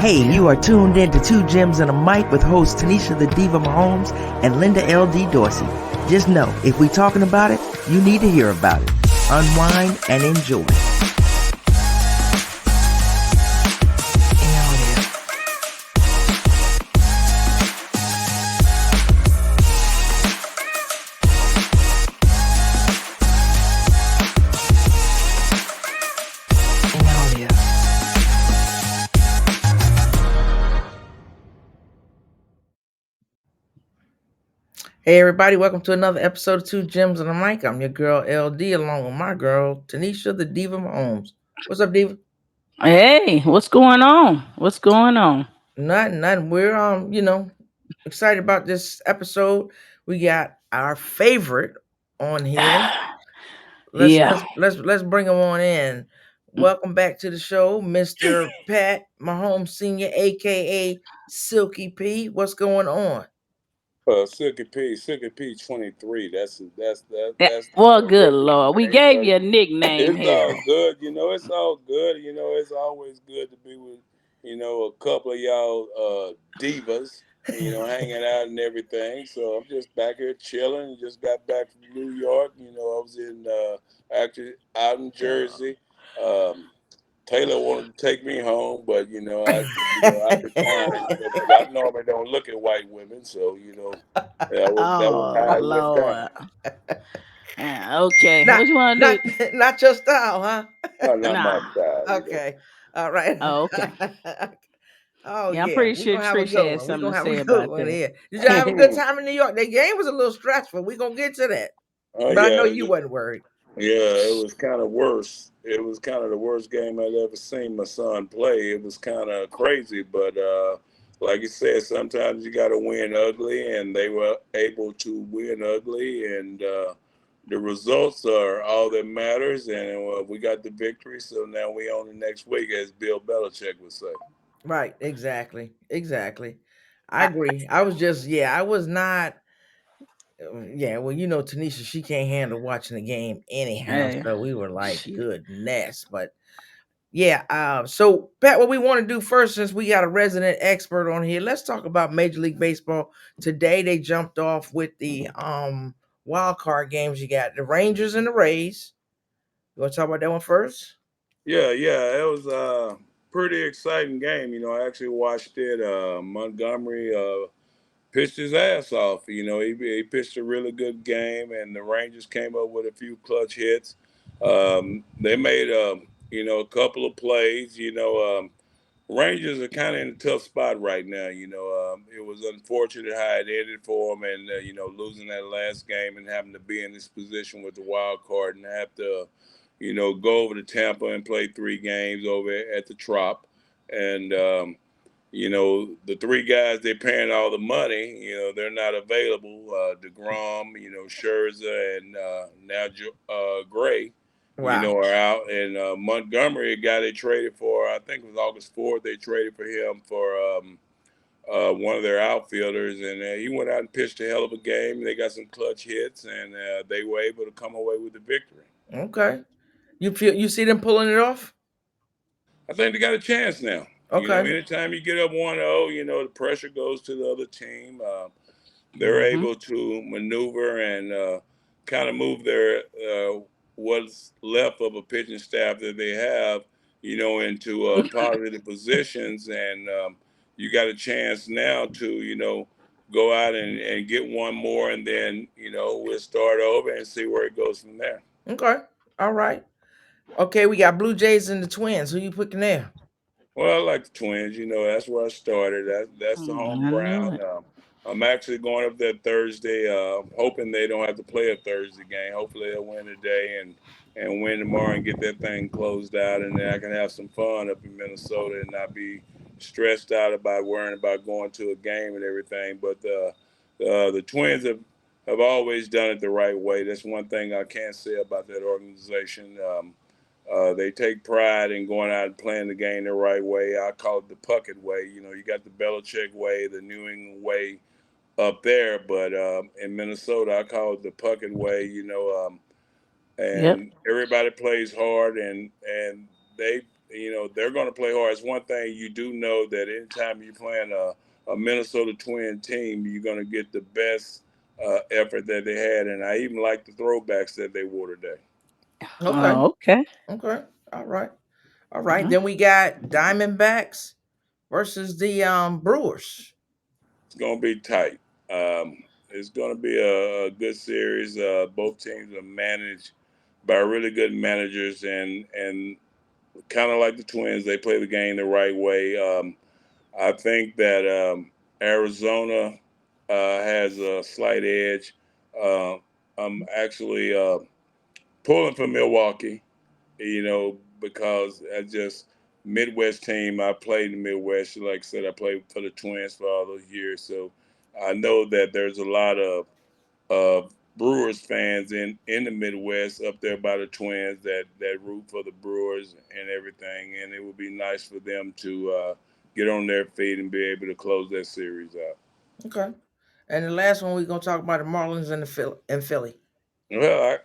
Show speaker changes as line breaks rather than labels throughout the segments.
Hey, you are tuned in to Two Gems and a Mic with host Tanisha the Diva Mahomes and Linda L.D. Dorsey. Just know, if we talking about it, you need to hear about it. Unwind and enjoy. Hey everybody, welcome to another episode of Two Gems and a Mic. I'm your girl LD along with my girl Tanisha the Diva Mahomes. What's up, Diva?
Hey, what's going on? What's going on?
Nothing. We're excited about this episode. We got our favorite on here. Let's
Yeah.
let's let's let's bring him on in. Welcome back to the show, Mr. Pat Mahomes Sr., aka Silky P. What's going on?
Silky P 23.
Yeah.
That's the
Well, good
original
Lord. We
name,
gave
but
you a nickname
it's all
here.
good. It's all good. It's always good to be with a couple of y'all divas. Hanging out and everything. So I'm just back here chilling. Just got back from New York. I was in actually out in Jersey. Um, Taylor wanted to take me home, but I declined because I normally don't look at white women, so that was
Oh,
how it went down.
Lord. Okay.
not
What you want to
not
do?
not your style, huh?
Oh, not my
Nah.
style.
Okay. All right.
Oh, okay.
Oh
Yeah, I'm
yeah,
pretty
we're
sure
gonna have a
Trish
good
had
one. We're
something
gonna
to
have a
say
good
about
one
that.
here. Did you have a good time in New York? The game was a little stressful. We're gonna get to that.
Oh
But I know
yeah,
you wasn't worried.
yeah. It was kind of worse. It was kind of the worst game I'd ever seen my son play. It was kind of crazy, but like you said, sometimes you got to win ugly, and they were able to win ugly, and the results are all that matters. And we got the victory, so now we on the next week, as Bill Belichick would say.
Right, exactly. I
I,
agree. I was just I was not yeah, well, Tanisha, she can't handle watching the game anyhow.
hey,
So we were like,
she,
goodness. But yeah, so Pat, what we want to do first, since we got a resident expert on here, let's talk about Major League Baseball. Today they jumped off with the wild card games. You got the Rangers and the Rays. You want to talk about that one first?
Yeah. It was a pretty exciting game. I actually watched it. Montgomery pitched his ass off. He pitched a really good game, and the Rangers came up with a few clutch hits. They made a couple of plays. Rangers are kind of in a tough spot right now. It was unfortunate how it ended for them, and losing that last game and having to be in this position with the wild card and have to, go over to Tampa and play 3 games over at the Trop, and the 3 guys they're paying all the money, they're not available. DeGrom, Scherzer, and now Gray,
Wow.
are out. And Montgomery, a guy they traded for, I think it was August 4th, they traded for him for one of their outfielders. And he went out and pitched a hell of a game. They got some clutch hits, and they were able to come away with the victory.
Okay. You see them pulling it off?
I think they got a chance now.
Okay.
Anytime you get up 1-0, the pressure goes to the other team. They're
mm-hmm.
able to maneuver and kind of move their what's left of a pitching staff that they have, into positive positions. And you got a chance now to, go out and get one more, and then, we'll start over and see where it goes from there.
Okay. All right. Okay, we got Blue Jays and the Twins. Who you picking there?
Well, I like the Twins. That's where I started. That's the home
I know
ground.
it.
I'm actually going up there Thursday, hoping they don't have to play a Thursday game. Hopefully they'll win today and win tomorrow and get that thing closed out, and then I can have some fun up in Minnesota and not be stressed out about worrying about going to a game and everything. But the Twins have always done it the right way. That's one thing I can say about that organization. They take pride in going out and playing the game the right way. I call it the Puckett way. You got the Belichick way, the New England way up there, but in Minnesota, I call it the Puckett way.
Yep.
And everybody plays hard, and they they're going to play hard it's one thing you do know that anytime you're playing a Minnesota Twin team, you're going to get the best effort that they had. And I even like the throwbacks that they wore today.
Okay.
Okay.
Okay. All right. All right.
Uh-huh.
Then we got Diamondbacks versus the Brewers.
It's going to be tight. It's going to be a good series. Both teams are managed by really good managers, and kind of like the Twins, they play the game the right way. I think that Arizona has a slight edge. Uh, I'm actually pulling for Milwaukee, because I just Midwest team. I played in the Midwest. Like I said, I played for the Twins for all those years, so I know that there's a lot of Brewers fans in the Midwest up there by the Twins that root for the Brewers and everything, and it would be nice for them to get on their feet and be able to close that series out.
Okay. And the last one we're gonna talk about the Marlins and the Philly.
Well,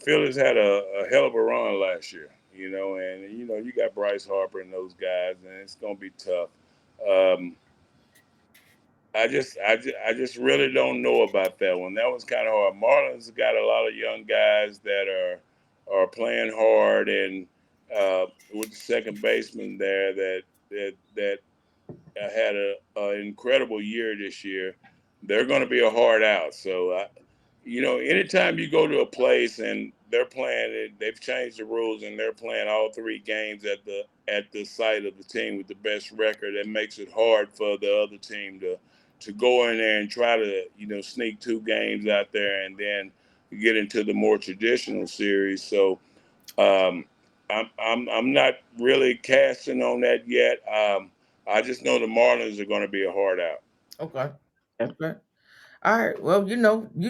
Phillies had a hell of a run last year, and you got Bryce Harper and those guys, and it's going to be tough. Um, I just really don't know about that one. That was kind of hard. Marlins got a lot of young guys that are playing hard, and with the second baseman there that had an incredible year this year. They're going to be a hard out. So, anytime you go to a place and they're playing it, they've changed the rules and they're playing all three games at the site of the team with the best record. It makes it hard for the other team to go in there and try to sneak two games out there and then get into the more traditional series. So um, I'm not really casting on that yet. I just know the Marlins are going to be a hard out.
Okay. Okay. All right. Well, you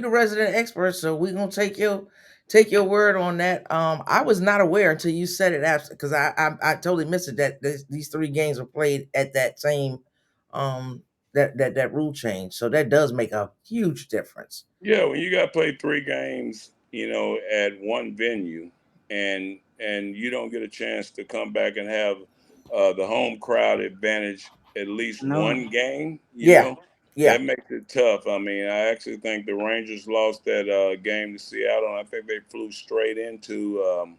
the resident expert, so we're gonna take your word on that. I was not aware until you said it after, because I totally missed it that these three games were played at that same that rule change. So that does make a huge difference.
Yeah, when you got to play three games, at one venue, and you don't get a chance to come back and have the home crowd advantage at least
No.
one game,
Yeah. Yeah.
that makes it tough. I mean, I actually think the Rangers lost that game to Seattle, and I think they flew straight into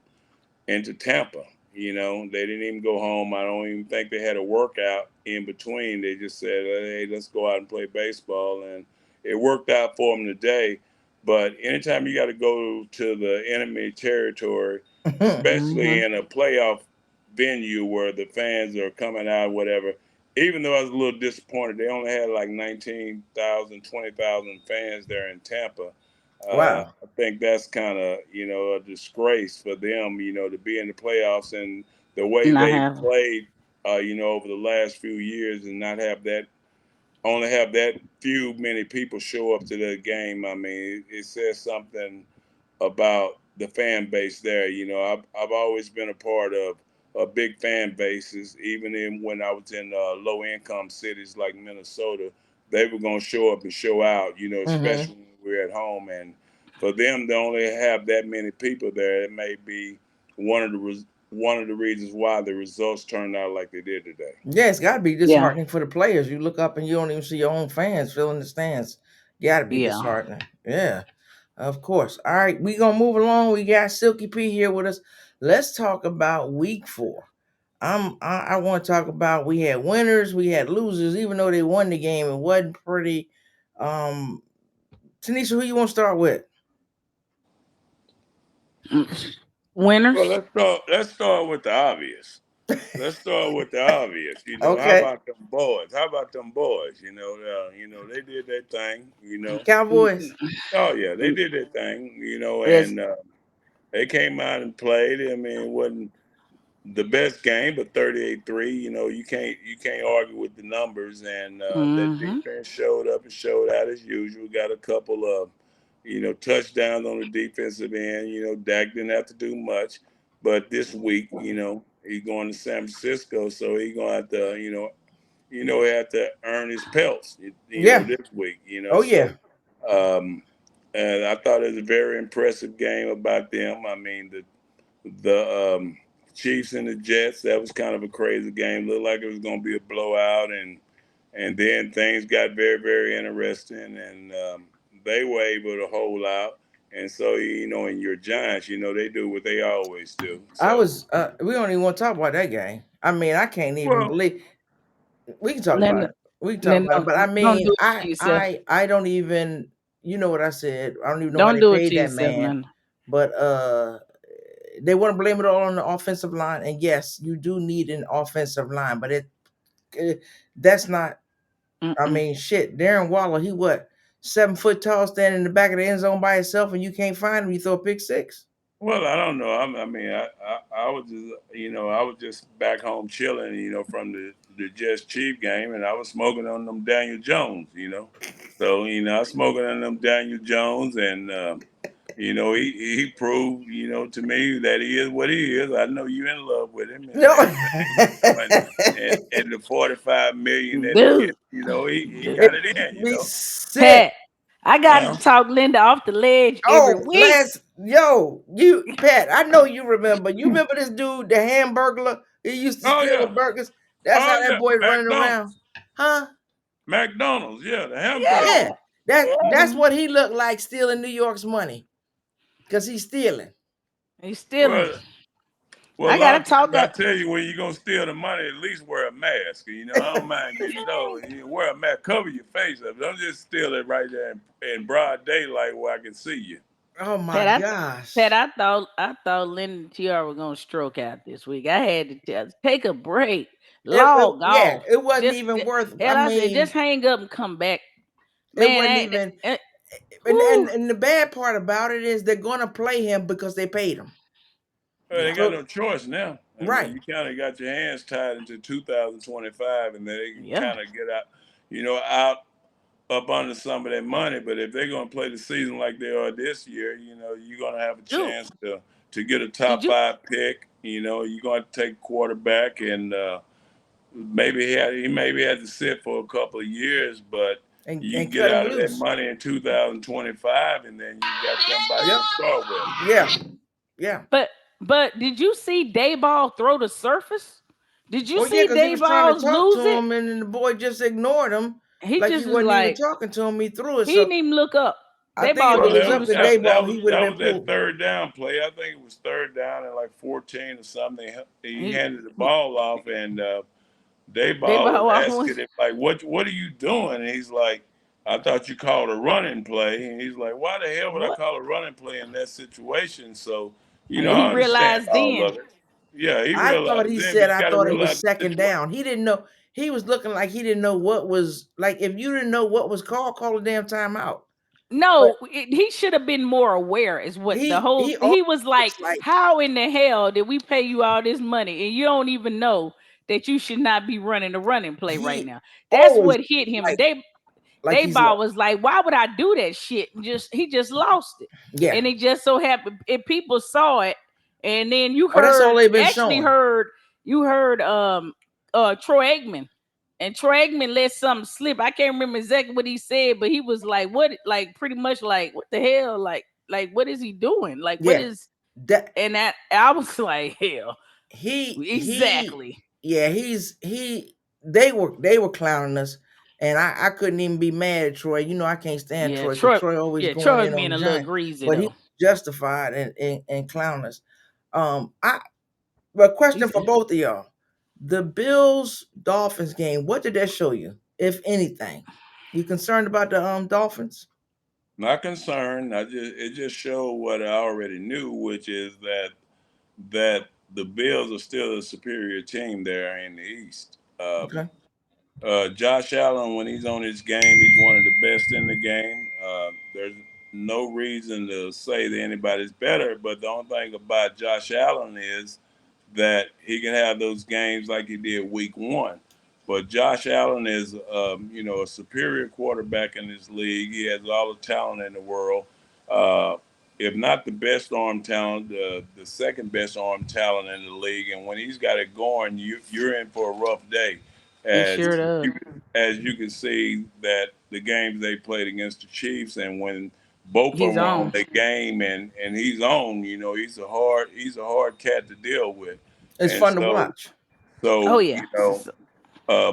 Tampa. They didn't even go home. I don't even think they had a workout in between. They just said, "Hey, let's go out and play baseball," and it worked out for them today. But anytime you got to go to the enemy territory, especially
Mm-hmm.
in a playoff venue where the fans are coming out, whatever. Even though I was a little disappointed, they only had like 19,000, 20,000 fans there in Tampa.
Wow.
I think that's kind of a disgrace for them, to be in the playoffs and the way
Not
they
having.
played, over the last few years and not have that only have that few many people show up to the game. I mean, it says something about the fan base there. I've always been a part of big fan bases, even when I was in low income cities like Minnesota. They were going to show up and show out,
Mm-hmm.
especially when we're at home. And for them to only have that many people there, it may be one of the reasons why the results turned out like they did today.
Yeah, it's got to be
Yeah.
disheartening for the players. You look up and you don't even see your own fans filling the stands. Got to be
Yeah.
disheartening. Yeah, of course. All right, we gonna move along. We got Silky P here with us. Let's talk about week 4. I want to talk about, we had winners, we had losers. Even though they won the game, it wasn't pretty. Um, Tanisha, who you want to start with?
Mm.
Well,
Winners.
let's start with the obvious. Let's start with the obvious. How
Okay,
about them boys? How about them boys? They did their thing.
Cowboys.
Oh yeah, they did their thing.
Yes.
And they came out and played. I mean, it wasn't the best game, but 38-3. You can't argue with the numbers. And that
Mm-hmm.
defense showed up and showed out as usual. Got a couple of touchdowns on the defensive end. Dak didn't have to do much, but this week, he's going to San Francisco, so he's going to have to, he have to earn his pelts,
Yeah.
this week.
Oh yeah.
So um, and I thought it was a very impressive game about them. I mean, the Chiefs and the Jets. That was kind of a crazy game. Looked like it was going to be a blowout, and then things got very, very interesting, and they were able to hold out. And so, in your Giants, they do what they always do.
I
So,
was we don't even want to talk about that game. I mean, I can't even
well,
believe we can talk about
Linda,
it. We can talk about it.
Linda,
But I
don't
mean,
do it to yourself.
I don't even you know what I said. I don't even know how
Don't
they
do it
paid
to
that
yourself,
man.
Linda.
But they want to blame it all on the offensive line. And yes, you do need an offensive line, but it that's not I
Mm-mm.
mean shit. Darren Waller, he what 7 foot tall standing in the back of the end zone by himself and you can't find him, you throw a pick six.
well, I don't know. I mean, I was just, I was just back home chilling, from the Jets Chief game, and I was smoking on them Daniel Jones. So, I was smoking on them Daniel Jones, and he proved, to me that he is what he is. I know you in love with him and
No.
everything, and the 45 million that he
Dude,
get, he
dude.
It
got it in,
makes me sick.
Pat, I got to
huh?
talk Linda off the ledge every
Oh,
week.
you Pat, I know you remember. You remember this dude, the Hamburglar? He used to
Oh
steal the
yeah,
burgers. That's
oh
how that
yeah,
boy running around.
McDonald's,
Huh?
McDonald's, yeah, the hamburger.
Yeah.
Yeah,
That's
yeah.
what he looked like stealing New York's money. Cause he's stealing.
He's stealing.
Well,
I
a
got
lot
to
of
talk
times I
that.
tell you when you're gonna steal the money, at least wear a mask. I don't mind getting those. Wear a mask, cover your face up. Don't just steal it right there in broad daylight where I can see you.
Oh my
Pat, I, Pat,
gosh.
I thought Linda and Tiara were gonna stroke out this week. I had to take a break, log
Yeah,
off.
it wasn't
Just
even worth I
hell, I said
mean,
just hang up and come back,
it
man.
wasn't even and,
Whew,
and and the bad part about it is they're gonna play him because they paid him.
Well, they
yeah,
got
So
no choice now. I mean,
right.
you kind of got your hands tied into 2025, and then they can
yeah.
kind of get out, out up under some of that money. But if they're going to play the season like they are this year, you're going to have a
Dude,
chance to get a
did
top
you
five pick. You're going to take quarterback, and maybe he maybe had to sit for a couple of years, but you
And
can get
cut him
out of that
loose.
money in 2025, and then you got somebody
Yep.
to start with.
Yeah. Yeah.
but did you see Dayball throw the surface? Did you
Well, yeah,
see
because he was trying to
Dayball's
talk to
lose it?
him, and then the boy just ignored him,
He
like he
just was
wasn't even
like
talking to him. He threw it.
he didn't
So
even look up.
I think if
Dayball
it
Well,
just
was
threw
up
the
to
surface.
Dayball, he would have
that
been
was that
pulled.
third down play. I think it was third down at like 14 or something. He
He,
handed the ball off, and Dayball was
Dayball
asking
was
him like, "What are you doing?" And he's like, "I thought you called a running play." And he's like, "Why the hell would I
what?
call a running play in that situation?" So,
And he
I understand
realized
all
then.
of it. Yeah, he
I thought
realized
he
then, but
said
you
I
got to
thought it
realize
was
the
second
situation.
down. He didn't know. He was looking like he didn't know what was like. If you didn't know what was called, call a damn timeout. But
No, he should have been more aware. Is what the whole
he always
he was like.
looks like
How in the hell did we pay you all this money and you don't even know that you should not be running a running play right
he
now? That's
always
what hit
looks
him.
like he's
Dayball
lost.
was like, "Why would I do that shit?" And he just lost it,
Yeah.
and it just so happened if people saw it, and then
Oh, that's all they've been showing.
you heard Troy Aikman, and Troy Aikman let something slip. I can't remember exactly what he said, but he was like, "What?" Like pretty much like, "What the hell?" Like what is he doing? Like what
Yeah.
is?
That
And that I was like, "Hell,
he
exactly."
yeah, they were clowning us. And I couldn't even be mad at Troy. You know, I can't stand
Yeah,
Troy because
Troy.
Troy always
Yeah,
going
Troy
in
was
on
being
the
a little
giant.
greasy
But he
though.
justified and clown us. I But question
He's
for both of y'all. The Bills Dolphins game, what did that show you, if anything? You concerned about the Dolphins?
Not concerned. It just showed what I already knew, which is that the Bills are still a superior team there in the East.
Okay.
Josh Allen, when he's on his game, he's one of the best in the game. There's no reason to say that anybody's better, but the only thing about Josh Allen is that he can have those games like he did week one. But Josh Allen is, a superior quarterback in this league. He has all the talent in the world. Uh, if not the best arm talent, the second best arm talent in the league. And when he's got it going, you're in for a rough day.
He
As
sure does.
you, as you can see that the games they played against the Chiefs, and when both of
He's
them are on
on.
their game, and he's on, he's a hard cat to deal with.
It's
and
fun to
so
watch.
Oh
so
yeah.
you know,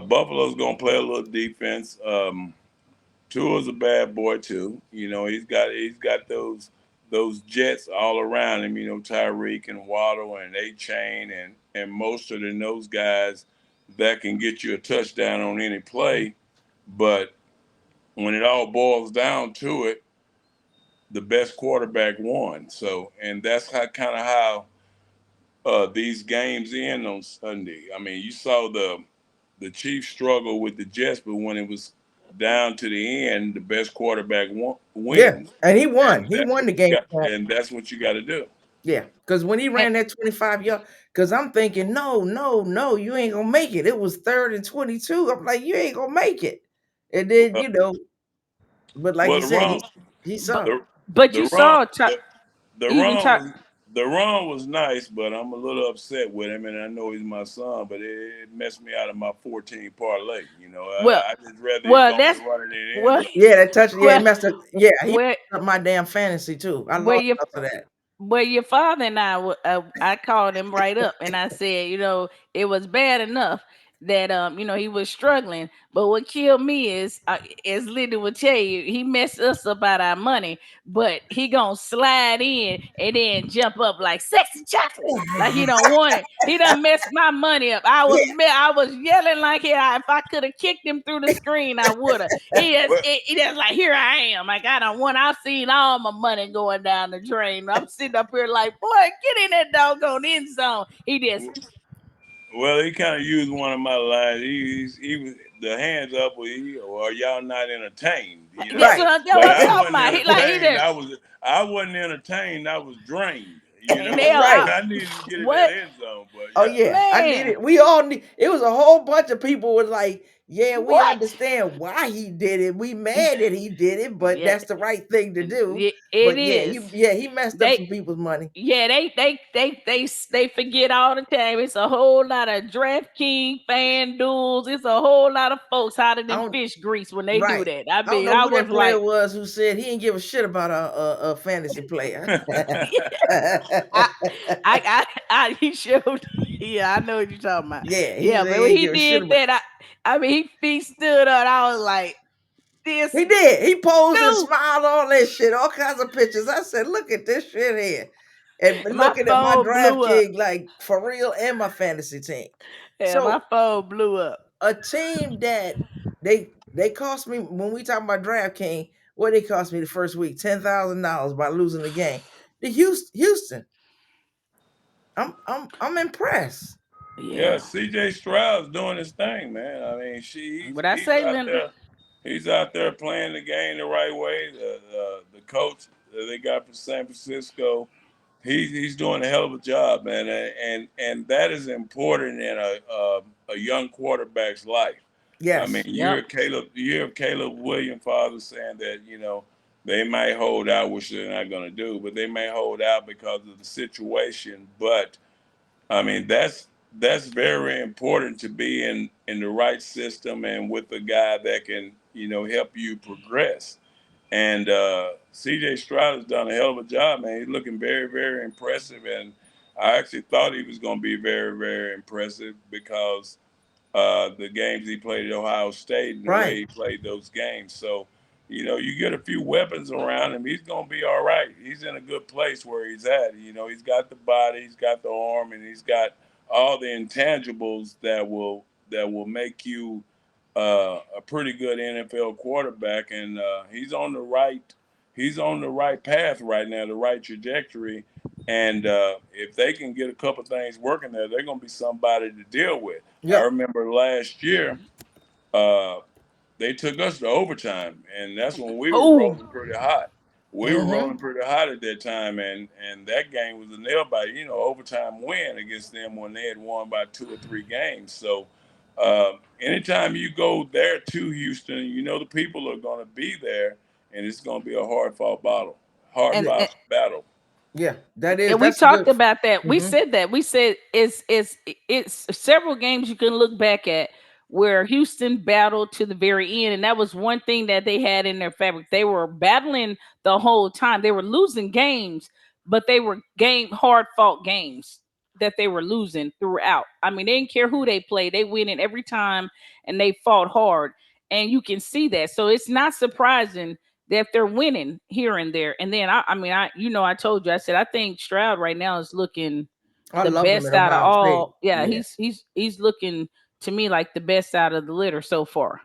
Buffalo's gonna play a little defense. Tua's a bad boy too. You know, he's got those jets all around him. You know, Tyreek and Waddle and A Chain and Mostert and those guys that can get you a touchdown on any play. But when it all boils down to it, the best quarterback won. So, and that's how kind of how these games end on Sunday. I mean, you saw the Chiefs struggle with the Jets, but when it was down to the end, the best quarterback
Yeah,
wins,
and he won.
and
He
that's
won
what
the
you
game.
got, and that's what you got to do.
Yeah, because when he
And,
ran that 25 yard, because I'm thinking, no, no, no, you ain't gonna make it. It was 3rd and 22. I'm like, you ain't gonna make it. And then
Well,
but like
well,
you
the
said,
run,
he
but
saw.
the
but
the
you
run,
saw
the
even
run
talk
was the run was nice, but I'm a little upset with him, and I know he's my son, but it messed me out of my 14 parlay. You know,
well
I just rather he
well
go
that's
and run it in the end
well
zone.
Yeah, that touch. Yeah, he
well
messed up. Yeah, he
where
messed up my damn fantasy too. I
where
lost
your
because of that.
Well, your father and I called him right up, and I said, it was bad enough that he was struggling. But what killed me is, as Linda would tell you, he messed us up out our money. But he gonna slide in and then jump up like sexy chocolate, like he don't want it. He done messed my money up.
Yeah,
I was yelling like if I could have kicked him through the screen, I would have.
Well,
He just like, here I am. Like I don't want. I've seen all my money going down the drain. I'm sitting up here like, boy, get in that doggone end zone. He just
Well, he kind of used one of my lines. He was the hands up, or y'all not entertained, you
that's
know.
right.
what
But
I'm
I
talking
wasn't
about. He
entertained.
did,
I wasn't entertained. I was drained, you
and
know.
they
But
Right.
out.
I needed to get in that
What
end zone. But
Oh
yeah,
yeah, I did
man?
it. We all need. It was a whole bunch of people was like, "Yeah, we
What?
understand why he did it. We mad that he did it, but
Yeah,
that's the right thing to do."
it
But yeah,
is.
he messed up
They
some people's money.
Yeah, they forget all the time. It's a whole lot of DraftKings, FanDuels. It's a whole lot of folks hotter
I
than
don't.
fish grease when they do
Right.
that. I
I don't
mean,
know
I
who
was
that player
like,
was who said he didn't give a shit about a fantasy player.
I, he showed. Yeah, I know what you're talking about.
Yeah, he
Yeah,
said
but
he
when
didn't
he
give a shit
did
about.
that, I mean, he feet stood up. I was like, this
He did. He posed and
dude.
smiled, all that shit, all kinds of pictures. I said, "Look at this shit here," and
My
looking at my
phone blew up.
DraftKings like for real and my fantasy team.
Yeah, my
So
phone blew up.
a team that they cost me when we talk about DraftKings, what they cost me the first week $10,000 by losing the game. The Houston, I'm impressed.
yeah.
Yeah.
C.J. Stroud's doing his thing, man. I mean,
What I say, Linda?
He's out there playing the game the right way. The coach that they got from San Francisco, he's doing a hell of a job, man, and that is important in a young quarterback's life. I mean,
Yes,
Yep.
you hear Caleb Williams' father saying that they might hold out, which they're not going to do, but they may hold out because of the situation. But I mean, that's very important to be in the right system and with a guy that can help you progress. And C.J. Stroud has done a hell of a job, man. He's looking very, very impressive, and I actually thought he was going to be very, very impressive because the games he played at Ohio State and the way
right.
he played those games. So, you get a few weapons around him, he's going to be all right. He's in a good place where he's at. He's got the body, he's got the arm, and he's got all the intangibles that will make you a pretty good NFL quarterback. And he's on the right path right now, the right trajectory. And if they can get a couple things working there, they're going to be somebody to deal with. I
Yep.
remember last year, uh, they took us to overtime, and that's when we were
Oh,
rolling pretty hot. We were
Mm-hmm.
rolling pretty hot at that time, and that game was a nail biter, overtime win against them when they had won by 2 or 3 games. So, anytime you go there to Houston, the people are going to be there, and it's going to be a hard
and
fought battle.
Yeah, that is
and we
that's a
talked
good.
about that. We
Mm-hmm.
said that. We said it's several games you can look back at where Houston battled to the very end, and that was one thing that they had in their fabric. They were battling the whole time. They were losing games, but they were hard fought games. that they were losing throughout. I mean, they didn't care who they played; they winning every time, and they fought hard, and you can see that. So it's not surprising that they're winning here and there. And then I mean, I told you, I said I think Stroud right now is looking
I
the
love him at
best out of
Ohio State.
all. Yeah,
Yeah.
he's looking to me like the best out of the litter so far.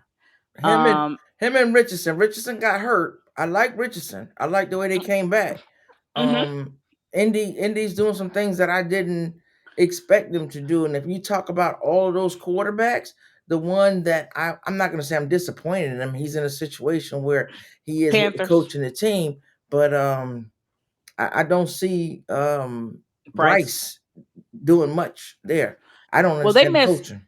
Him and
Um,
him and Richardson. Richardson got hurt. I like Richardson. I like the way they came back.
mhm,
Um, Indy's doing some things that I didn't expect them to do. And if you talk about all of those quarterbacks, the one that I'm not going to say I'm disappointed in him. He's in a situation where he is with the
Panthers,
coach and the team, but I don't see
Bryce.
Bryce doing much there. I don't
Well, they
understand the
messed
coaching.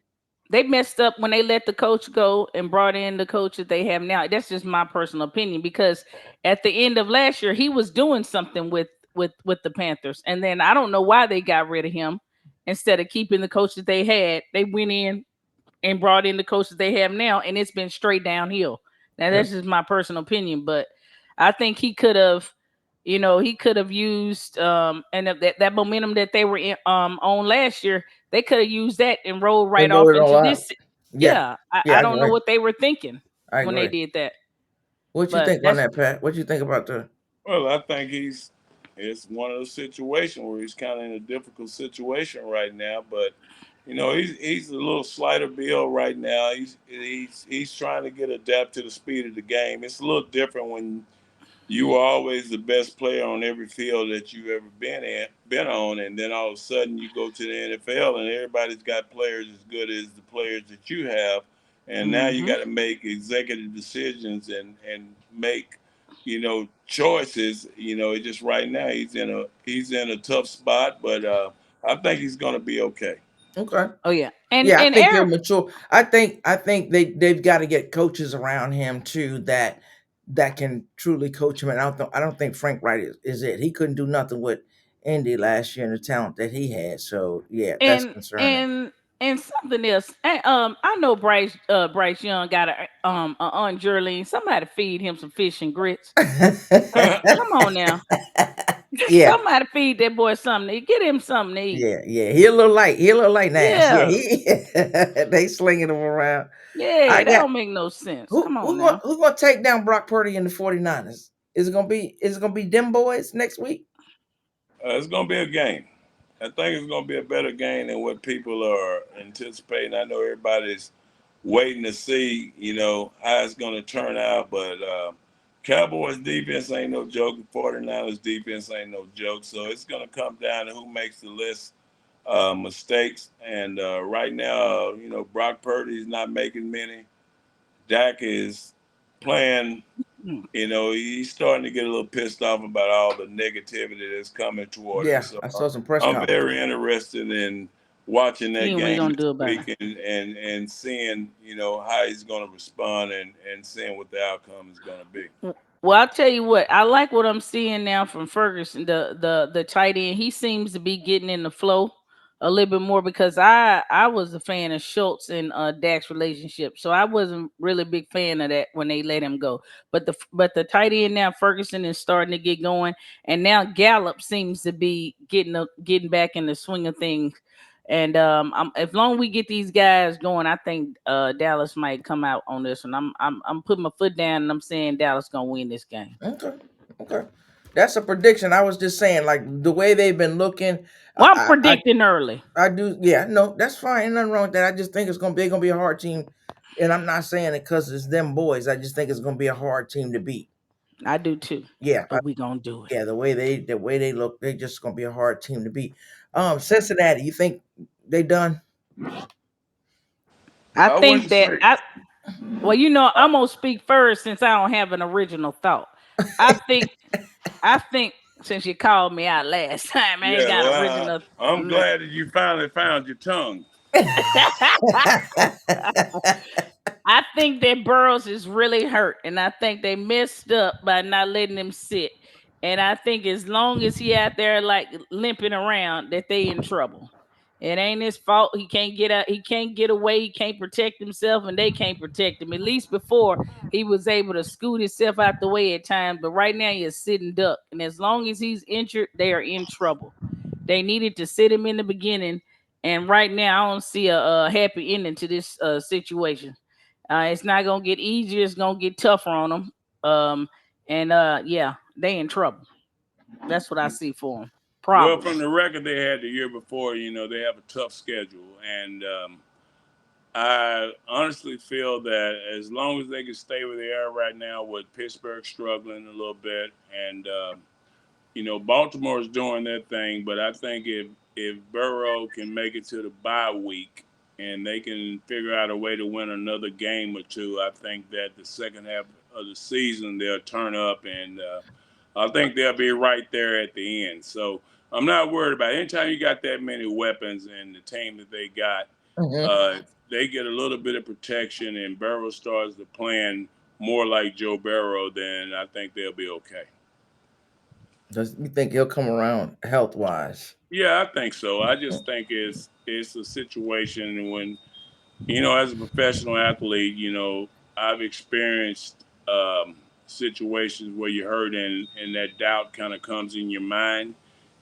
they messed up when they let the coach go and brought in the coach that they have now. That's just my personal opinion because at the end of last year he was doing something with the Panthers, and then I don't know why they got rid of him instead of keeping the coach that they had. They went in and brought in the coaches they have now, and it's been straight downhill. Now
Yeah.
that's just my personal opinion, but I think he could have, he could have used and that momentum that they were on last year, they could have used that and rolled
They
right
wrote
off
it all
into
out.
this.
Yeah.
Yeah, I,
Yeah,
I
I
don't know
agree.
what they were thinking
I
when they
agree.
did that,
What you
but
think on
that's
that, Pat? What you think about the?
Well, I think it's one of those situations where he's kind of in a difficult situation right now. But he's a little slighter bill right now. He's trying to get adapt to the speed of the game. It's a little different when you were always the best player on every field that you ever been on, and then all of a sudden you go to the NFL and everybody's got players as good as the players that you have, and now you
hmm
got to make executive decisions and make choices. It just right now he's in a tough spot, but I think he's going to be okay.
Okay.
oh yeah, and
Yeah, I
and
think he'll
Aaron
mature. I think they've got to get coaches around him too that can truly coach him. And I don't think Frank Wright is it. He couldn't do nothing with Indy last year and the talent that he had. So yeah, that's
and
concerning.
and and something else. I know Bryce Young got a Aunt Jerlene. Somebody feed him some fish and grits. Come on now.
Yeah,
Somebody feed that boy something to eat. Get him something to eat.
yeah, yeah. He a little light. He a little light now. Yeah,
Yeah.
he they slinging him around. I
Yeah, that
got
don't make no sense.
who
Come
who
on
gonna,
now.
who gonna take down Brock Purdy and the 49ers? Is it gonna be them boys next week?
It's going to be a game. I think it's going to be a better game than what people are anticipating. I know everybody's waiting to see, how it's going to turn out. But Cowboys defense ain't no joke. 49ers defense ain't no joke. So it's going to come down to who makes the list mistakes. And right now, Brock Purdy is not making many. Dak is playing.
Mm.
He's starting to get a little pissed off about all the negativity that's coming toward him.
Yeah,
So
I saw some press
I'm
conferences.
very interested in watching that
Seeing what he
game
gonna
this
do about it.
week and seeing, how he's going to respond and seeing what the outcome is going to be.
Well, I'll tell you what, I like what I'm seeing now from Ferguson, the tight end. He seems to be getting in the flow a little bit more because I was a fan of Schultz and Dak's relationship. So I wasn't really a big fan of that when they let him go. But the tight end now, Ferguson is starting to get going, and now Gallup seems to be getting back in the swing of things. And as long as we get these guys going, I think Dallas might come out on this one. I'm putting my foot down and I'm saying Dallas gonna win this game.
Okay, okay, that's a prediction. I was just saying, like the way they've been looking.
Well, I'm
I
predicting early.
I do. Yeah, no, that's fine. Ain't nothing wrong with that. I just think it's gonna be a hard team, and I'm not saying it because it's them boys. I just think it's gonna be a hard team to beat.
I do too,
Yeah,
but we gonna do it.
yeah. The way they look, they just gonna be a hard team to beat. Cincinnati, you think they done?
I
I
think
wouldn't
that
say.
I'm gonna speak first since I don't have an original thought. I think I think since you called me out last time, I ain't
Yeah,
got
well,
original.
I'm glad that you finally found your tongue.
I think that Burrows is really hurt, and I think they messed up by not letting him sit. And I think as long as he out there like limping around, that they in trouble. It ain't his fault. He can't get out. He can't get away. He can't protect himself, and they can't protect him. At least before he was able to scoot himself out the way at times, but right now he is sitting duck. And as long as he's injured, they are in trouble. They needed to sit him in the beginning, and right now I don't see a happy ending to this situation. It's not gonna get easier. It's gonna get tougher on them. And yeah, they in trouble. That's what I see for them.
Well, from
Problems.
the record they had the year before, they have a tough schedule, and I honestly feel that as long as they can stay where they are right now, with Pittsburgh struggling a little bit, and Baltimore's doing their thing, but I think if Burrow can make it to the bye week and they can figure out a way to win another game or two, I think that the second half of the season they'll turn up, and I think they'll be right there at the end. So I'm not worried about it. Anytime you got that many weapons and the team that they got,
Hmm.
if they get a little bit of protection and Burrow starts to playing more like Joe Burrow, then I think they'll be okay.
Does you think he'll come around health wise?
Yeah, I think so. I just think it's a situation when as a professional athlete, I've experienced situations where you're hurt and that doubt kind of comes in your mind,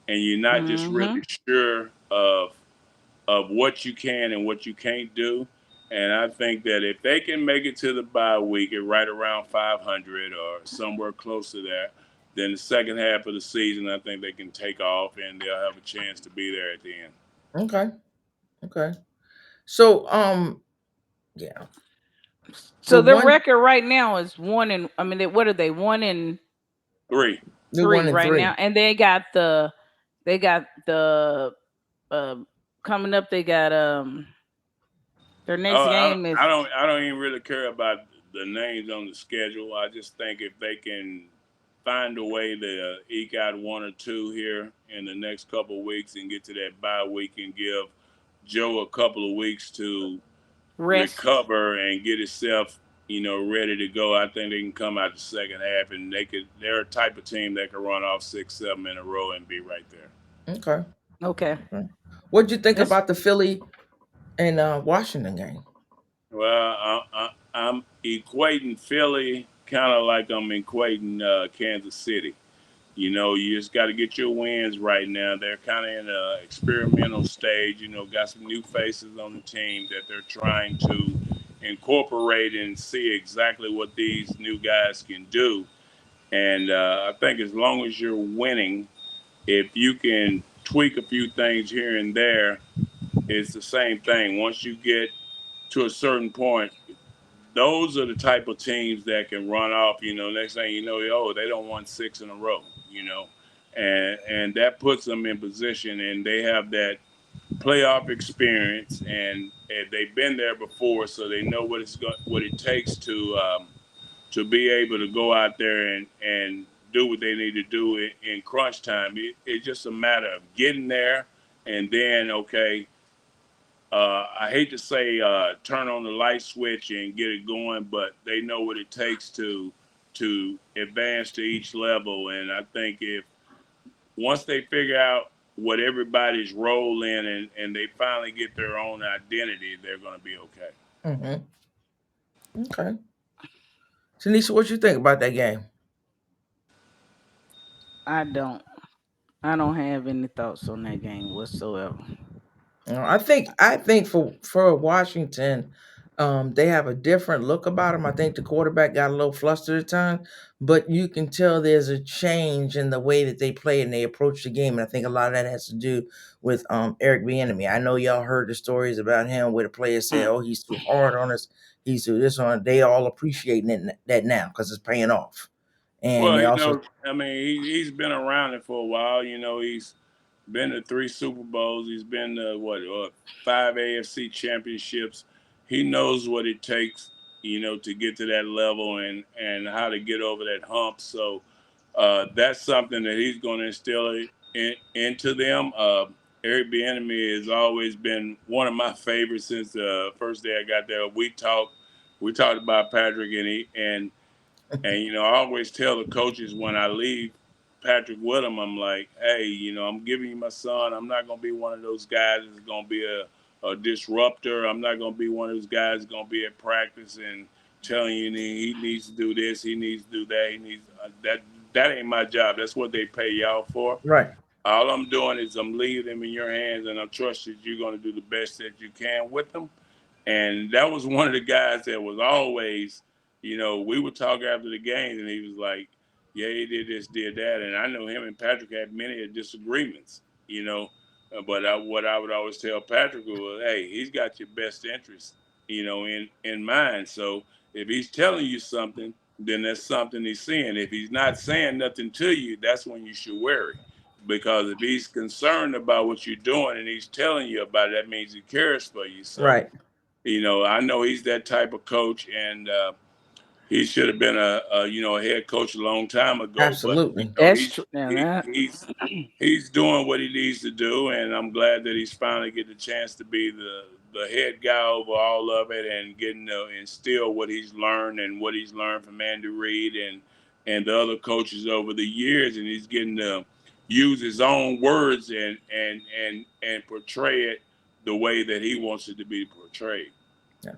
and you're not just
Hmm.
really sure of what you can and what you can't do. And I think that if they can make it to the bye week at right around 500 or somewhere close to that, then the second half of the season, I think they can take off and they'll have a chance to be there at the end.
Okay. Okay. So yeah. The
So their
one
record right now is one and I mean, what are they?
3.
they're one
three
and
right now,
three.
and they got the uh, coming up. They got their next
Oh,
game is
I don't even really care about the names on the schedule. I just think if they can find a way to eke out one or two here in the next couple of weeks and get to that bye week and give Joe a couple of weeks to
rest.
recover and get himself, ready to go. I think they can come out the second half and they're a type of team that can run off 6, 7 in a row and be right there.
Okay.
Okay,
Okay. What'd you think
that's
about the Philly and Washington game?
Well, I'm equating Philly kind of like I'm equating Kansas City. You just got to get your wins right now. They're kind of in a experimental stage. Got some new faces on the team that they're trying to incorporate and see exactly what these new guys can do. And I think as long as you're winning, if you can tweak a few things here and there, it's the same thing. Once you get to a certain point, those are the type of teams that can run off. Next thing you know, oh, they don't want 6 in a row. And that puts them in position, and they have that playoff experience, and they've been there before, so they know what it takes to be able to go out there and do what they need to do in crunch time. It's just a matter of getting there, and then okay, I hate to say turn on the light switch and get it going, but they know what it takes to advance to each level. And I think if once they figure out what everybody's role in and they finally get their own identity, they're going to be okay.
Hmm. Okay. Tanisha, what you think about that game?
I don't. I don't have any thoughts on that game whatsoever.
I think for Washington, they have a different look about them. I think the quarterback got a little flustered at times, but you can tell there's a change in the way that they play and they approach the game. And I think a lot of that has to do with Eric Bieniemy. I know y'all heard the stories about him where the players say, "Oh, he's too hard on us. He's too this on." They all appreciating that now because it's paying off. And
Well,
they also,
I mean, he's been around it for a while. He's been to 3 Super Bowls. He's been to 5 AFC championships. He knows what it takes, to get to that level and how to get over that hump. So that's something that he's going to instill into them. Eric Bieniemy has always been one of my favorites since the first day I got there. We talked about Patrick and I always tell the coaches when I leave Patrick with them, I'm like, hey, I'm giving you my son. I'm not gonna be one of those guys that's gonna be a disruptor. I'm not gonna be one of those guys that's gonna be at practice and telling you he needs to do this, he needs to do that, he needs that. That ain't my job. That's what they pay y'all for.
right.
All I'm doing is I'm leaving them in your hands, and I trust that you're going to do the best that you can with them. And that was one of the guys that was always, we would talk after the games, and he was like, "Yeah, he did this, did that." And I know him and Patrick had many disagreements, you know. But what I would always tell Patrick was, "Hey, he's got your best interest, in mind. So if he's telling you something, then that's something he's saying. If he's not saying nothing to you, that's when you should worry." Because if he's concerned about what you're doing and he's telling you about it, that means he cares for you. So,
Right.
I know he's that type of coach, and he should have been a head coach a long time ago. But
Absolutely.
That's true. Now that
he's doing what he needs to do, and I'm glad that he's finally getting the chance to be the head guy over all of it, and getting to instill what he's learned and what he's learned from Andy Reid and the other coaches over the years, and he's getting to use his own words and portray it the way that he wants it to be portrayed.
Yeah.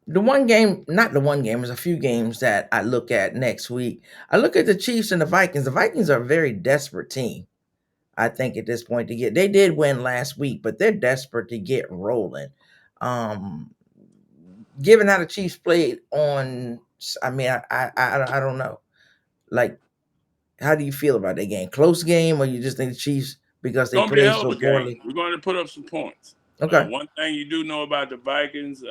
The one game, not the one game, there's a few games that I look at next week. I look at the Chiefs and the Vikings. The Vikings are a very desperate team. I think at this point to get, they did win last week, but they're desperate to get rolling. Um, Given how the Chiefs played on, I mean, I don't know. Like, how do you feel about that game? Close game, or you just think the Chiefs because
It's
they
going to be a
played
hell of
so
a game.
poorly?
We're going to put up some points.
Okay,
One thing you do know about the Vikings,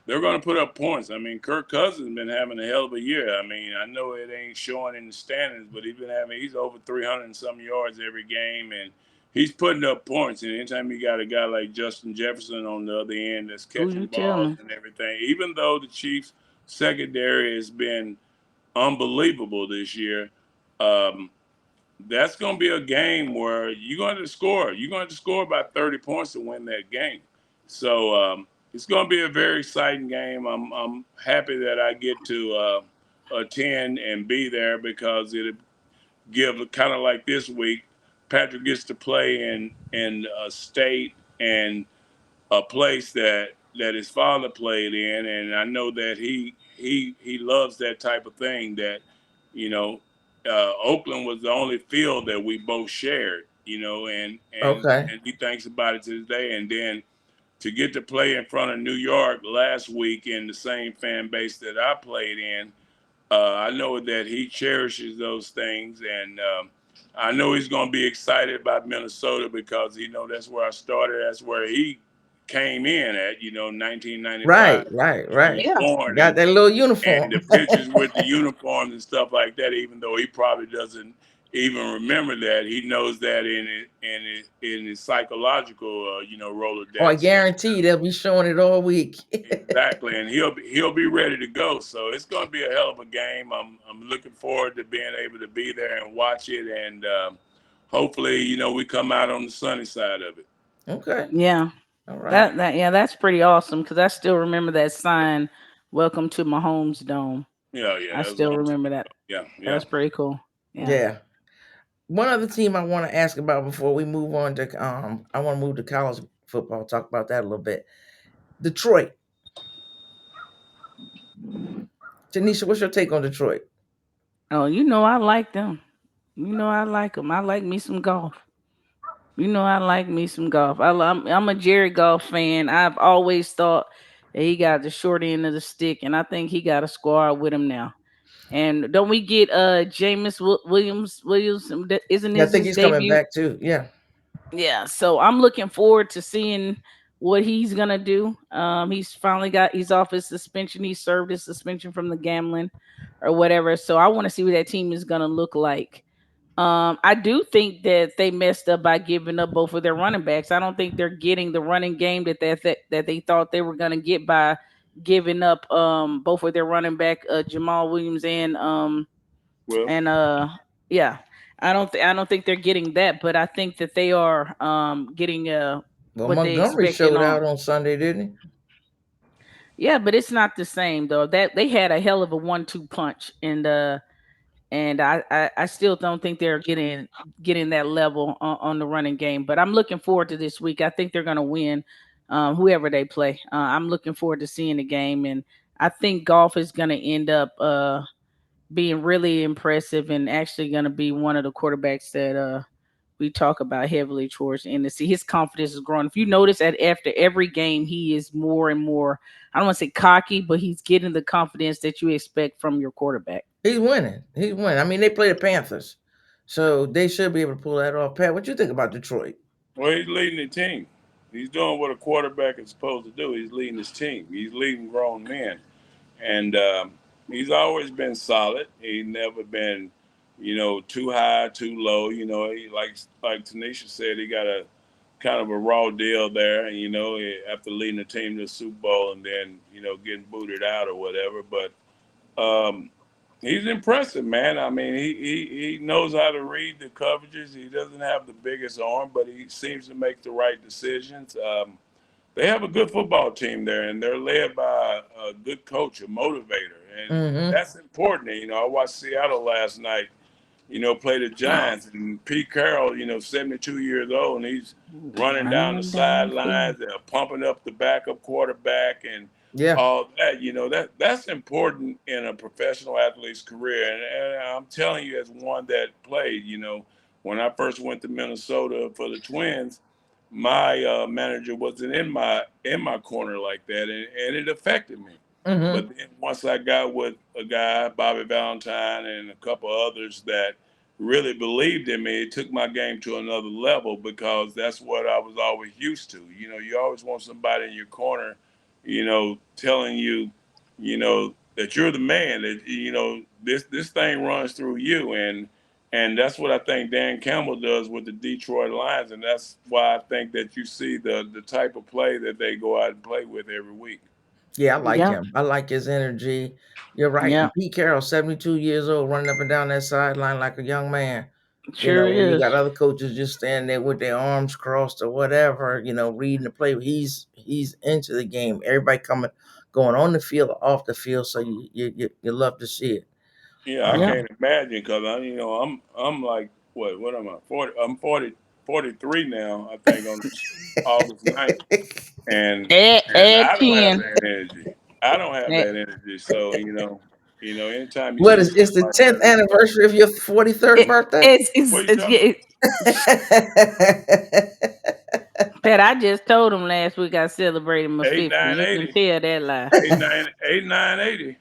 they're going to put up points. I mean, Kirk Cousins been having a hell of a year. I mean, I know it ain't showing in the standings, but he's over 300 and some yards every game, and he's putting up points. And anytime you got a guy like Justin Jefferson on the other end that's
who
catching
you
balls
telling?
and everything, even though the Chiefs secondary has been unbelievable this year. Um, that's going to be a game where you're going to score. You're going to score about 30 points to win that game. So it's going to be a very exciting game. I'm happy that I get to attend and be there because it'll give kind of like this week. Patrick gets to play in a state and a place that his father played in, and I know that he loves that type of thing. That you know, Oakland was the only field that we both shared.
okay,
And he thinks about it to this day. And then to get to play in front of New York last week in the same fan base that I played in, I know that he cherishes those things, and I know he's going to be excited about Minnesota because that's where I started. That's where he came in at, 1995.
right, right,
He was
right.
Yeah.
born,
Got
and
that little
and
uniform.
the pictures with the uniforms and stuff like that. Even though he probably doesn't even remember that, he knows that in his psychological,
Oh, I
Rolodex.
guarantee they'll be showing it all week.
Exactly, and he'll be ready to go. So it's going to be a hell of a game. I'm looking forward to being able to be there and watch it, and hopefully, we come out on the sunny side of it.
Okay,
Yeah.
all right.
That's pretty awesome because I still remember that sign, "Welcome to Mahomes Dome."
Yeah, yeah,
I
that was a
still
long time
remember that.
ago. Yeah, yeah.
That's pretty cool. Yeah.
Yeah. One other team I want to ask about before we move on to I want to move to college football. Talk about that a little bit. Detroit. Tanisha, what's your take on Detroit?
Oh, I like them. I like them. I like me some golf. I like me some golf. I'm a Jerry Golf fan. I've always thought that he got the short end of the stick, and I think he got a squad with him now. And don't we get Jameis Williams? Isn't
Yeah, I
this
think
his
he's coming
debut?
back too. Yeah.
Yeah, so I'm looking forward to seeing what he's gonna do. He's off his suspension. He served his suspension from the gambling or whatever. So I want to see what that team is gonna look like. I do think that they messed up by giving up both of their running backs. I don't think they're getting the running game that they thought they were gonna get by giving up both of their running back Jamal Williams
Well,
and yeah, I don't think they're getting that, but I think that they are getting
Well,
what they
Montgomery
expecting
showed
on.
out on Sunday, didn't
Yeah, but it's not the same though. That they had a hell of a 1-2 punch, and I still don't think they're getting that level on the running game. But I'm looking forward to this week. I think they're gonna win, whoever they play. I'm looking forward to seeing the game, and I think golf is gonna end up being really impressive and actually going to be one of the quarterbacks that we talk about heavily towards the end of the season. His confidence is growing. If you notice that after every game, he is more and more, I don't want to say cocky, but he's getting the confidence that you expect from your quarterback.
He's winning. He's winning. I mean, they play the Panthers, so they should be able to pull that off. Pat, what you think about Detroit?
Well, he's leading the team. He's doing what a quarterback is supposed to do. He's leading his team. He's leading grown men, and he's always been solid. He's never been, too high, too low. He like Tanisha said, he got a kind of a raw deal there. After leading the team to the Super Bowl and then getting booted out or whatever. But he's impressive, man. I mean, he knows how to read the coverages. He doesn't have the biggest arm, but he seems to make the right decisions. They have a good football team there, and they're led by a good coach, a motivator, and
Mm-hmm.
that's important. I watched Seattle last night, play the Giants. And Pete Carroll, 72 years old, and he's running down the
Running down the field.
sidelines, pumping up the backup quarterback and
Yeah.
all that. That's important in a professional athlete's career. And I'm telling you, as one that played, when I first went to Minnesota for the Twins, my manager wasn't in my corner like that, and it affected me.
Mm-hmm.
But then once I got with a guy, Bobby Valentine, and a couple others that really believed in me, it took my game to another level because that's what I was always used to. You always want somebody in your corner, telling you, that you're the man, that this thing runs through you, and that's what I think Dan Campbell does with the Detroit Lions, and that's why I think that you see the type of play that they go out and play with every week.
Yeah, I like
Yeah,
him. I like his energy. You're right.
yeah,
And Pete Carroll, 72 years old, running up and down that sideline like a young man.
sure
When you
is.
got other coaches just standing there with their arms crossed or whatever, reading the play. He's into the game. Everybody going on the field, off the field. So you love to see it.
Yeah, I
Yeah,
Um,
can't imagine because I'm like what am I 40? I'm 43 now. I think on August 9th, and
add
I don't have
10.
that energy. I don't have
Add,
that energy. So anytime you
what
see
is
something
it's the
like
10th
that,
anniversary of your 43rd
it,
birthday?
what are you
it's
talking about?
Pat, I just told him last week I celebrated my
Eight
50.
nine
You can
eighty,
tell that lie.
8980.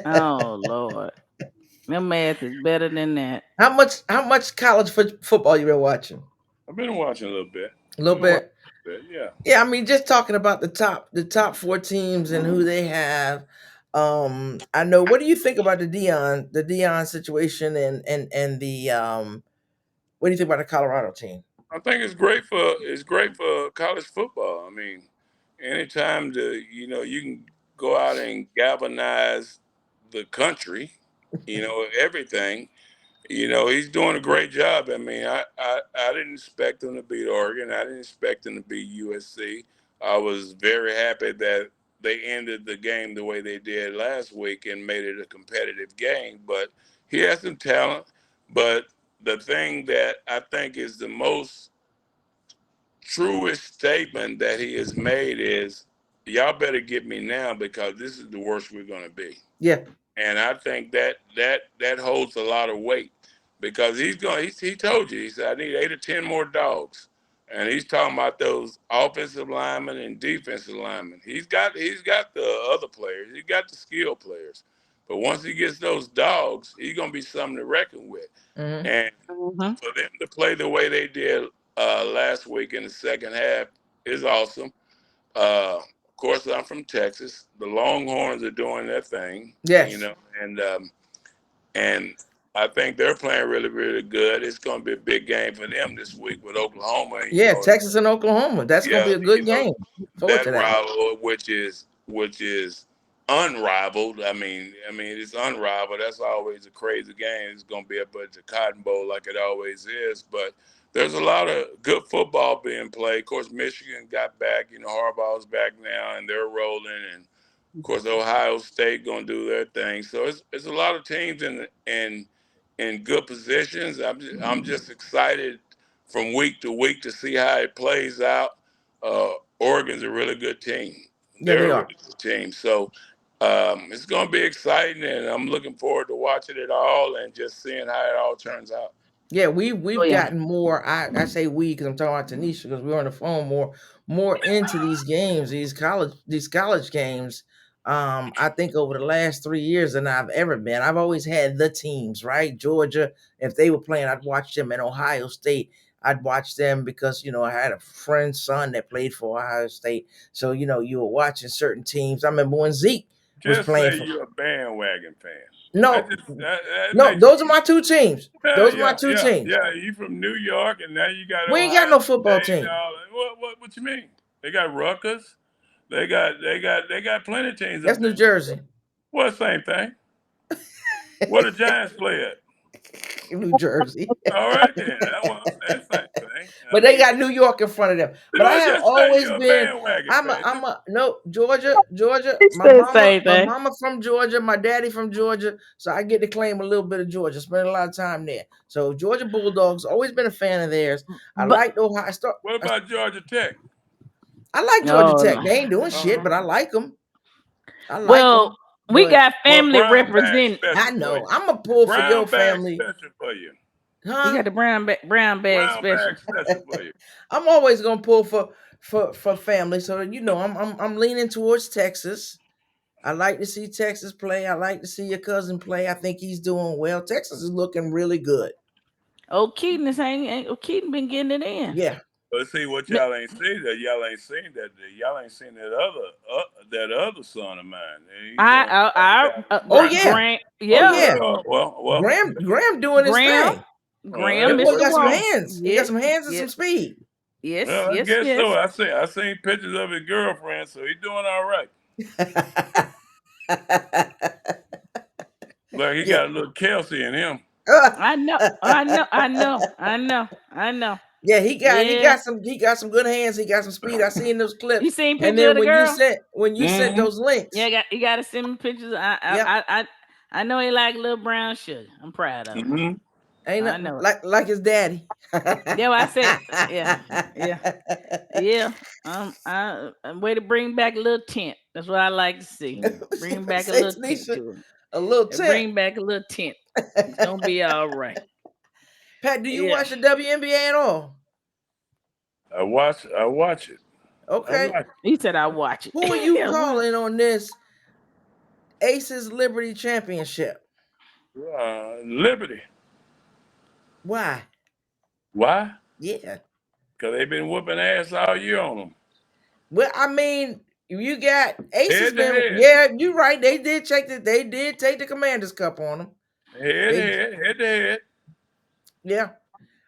Oh Lord. My math is better than that.
How much college football you been watching?
I've been watching a little bit.
A
I've
little
been watching
bit.
a little bit. Yeah.
Yeah, I mean, just talking about the top four teams and who they have. I know. What do you think about the Dion situation and the what do you think about the Colorado team?
I think it's great for college football. I mean, anytime you can go out and galvanize the country, everything. He's doing a great job. I mean, I didn't expect him to beat Oregon. I didn't expect him to beat USC. I was very happy that they ended the game the way they did last week and made it a competitive game. But he has some talent. But the thing that I think is the most truest statement that he has made is, y'all better get me now because this is the worst we're going to be.
Yeah.
And I think that holds a lot of weight because he told you, he said, I need 8 or 10 more dogs. And he's talking about those offensive linemen and defensive linemen. He's got the other players, he's got the skill players. But once he gets those dogs, he's gonna be something to reckon with.
Hmm.
And
Hmm.
for them to play the way they did last week in the second half is awesome. Of course, I'm from Texas. The Longhorns are doing their thing,
Yes.
and I think they're playing really, really good. It's going to be a big game for them this week with Oklahoma, and
Yeah. Texas and Oklahoma. That's gonna
yeah,
be a good game. Forward
that
to that.
rival, which is unrivaled. I mean, it's unrivaled. That's always a crazy game. It's going to be a bunch of Cotton Bowl like it always is. But there's a lot of good football being played. Of course, Michigan got back. Harbaugh's back now, and they're rolling. And of course, Ohio State going to do their thing. So it's a lot of teams in good positions. I'm just excited from week to week to see how it plays out. Uh, Oregon's a really good team.
Yeah,
They're
they
a
are.
really good team. So it's going to be exciting, and I'm looking forward to watching it all and just seeing how it all turns out.
Yeah,
Oh
we've
yeah.
gotten more. I say we because I'm talking about Tanisha because we're on the phone more into these games, these college games. I think over the last 3 years than I've ever been. I've always had the teams, right? Georgia, if they were playing, I'd watch them. And Ohio State, I'd watch them because I had a friend's son that played for Ohio State. So you were watching certain teams. I remember when Zeke was
Just
playing
say
for.
you're a bandwagon fan.
No,
That
no,
makes
those are my two teams.
yeah,
Those are my
yeah,
two
yeah,
teams.
yeah. You from New York, and now you got
We ain't got
Ohio
no football
State and
team.
all that. What you mean? They got Rutgers. They got plenty of teams
That's
up
New
there.
Jersey.
Well, same thing. What the Giants play at?
New Jersey.
All right then. That's what I'm saying. Same thing. I
But they
mean,
got New York in front of them.
you
But I
know,
have
just say
always
you're a
been.
bandwagon
I'm a.
fan.
I'm a. No, Georgia.
He
My
said the
mama.
same
My
thing.
mama from Georgia. My daddy from Georgia. So I get to claim a little bit of Georgia. Spend a lot of time there. So Georgia Bulldogs. Always been a fan of theirs. I
But
like Ohio.
What about Georgia Tech?
I like Georgia
oh
Tech.
no.
They ain't doing shit,
Uh-huh.
but I like them. I like
Well,
them.
we
But
got
Well,
family
brown bag
represent.
I
special for
know
you.
I'm a pull for your
Brown bag
family,
special for you.
You
huh?
got the brown bag
Brown
special.
bag special for you.
I'm always gonna pull for family. So I'm leaning towards Texas. I like to see Texas play. I like to see your cousin play. I think he's doing well. Texas is looking really good.
Oh, Keaton is hanging. Oh, Keaton been getting it in.
Yeah.
But see what
N-
y'all ain't seen that y'all ain't seen that other son of mine. He's doing down in
Oh
Nebraska.
yeah.
Grant.
Oh
Yeah,
yeah.
Well.
Graham doing his
Graham.
thing.
Graham,
That boy
Mr.
got some
Walk.
hands. He got
Yeah,
some hands and
yeah,
some speed.
yes,
Well, I
yes,
guess so.
yes.
I seen pictures of his girlfriend, so he's doing all right. Like he
Yeah.
got a little Kelsey in him.
I know, I know, I know, I know, I know.
Yeah, he
Yeah.
got some good hands. He got some speed. I seen those
You
clips.
seen
And
picture of
then
the girl?
when you sent
Mm-hmm.
those
Yeah,
links,
you got to send me pictures.
yep,
I know he like little brown sugar. I'm proud of him.
Mm-hmm.
ain't
I
nothing
know it.
like his daddy.
Yeah, what I said. Yeah, yeah, yeah. I'm way to bring back a little tint. That's what I like to see. Bring back a
Say
little tint
Tanisha,
to it.
a little
And
tip.
bring back a little tint. It's gonna be all right.
Pat, do you
Yeah.
watch the WNBA at all?
I watch it. I
Okay.
watch
He said I watch it.
Who are you
Yeah, what?
calling on this Aces Liberty Championship?
it. Liberty.
Why?
Why?
Yeah.
Because they've been whooping ass all year on them.
Well, I mean, you got Aces
Head to
been,
head.
yeah, you're right. They did take the Commanders Cup on them.
Head to
They
head. Head to head.
Yeah.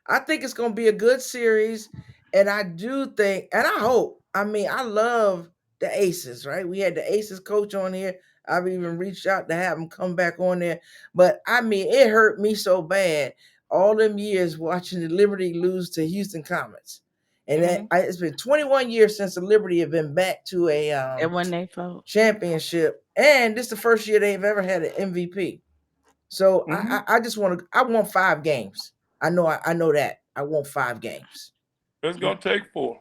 I think it's going to be a good series. And I do think, and I hope, I mean, I love the Aces, right? We had the Aces coach on here. I've even reached out to have him come back on there. But I mean, it hurt me so bad all them years watching the Liberty lose to Houston Comets. And
Mm-hmm.
it's been 21 years since the Liberty have been back to a
That wasn't their fault.
championship. And this is the first year they've ever had an MVP. So
Mm-hmm.
I just I want 5 games. I know that. I want 5 games.
It's gonna take 4.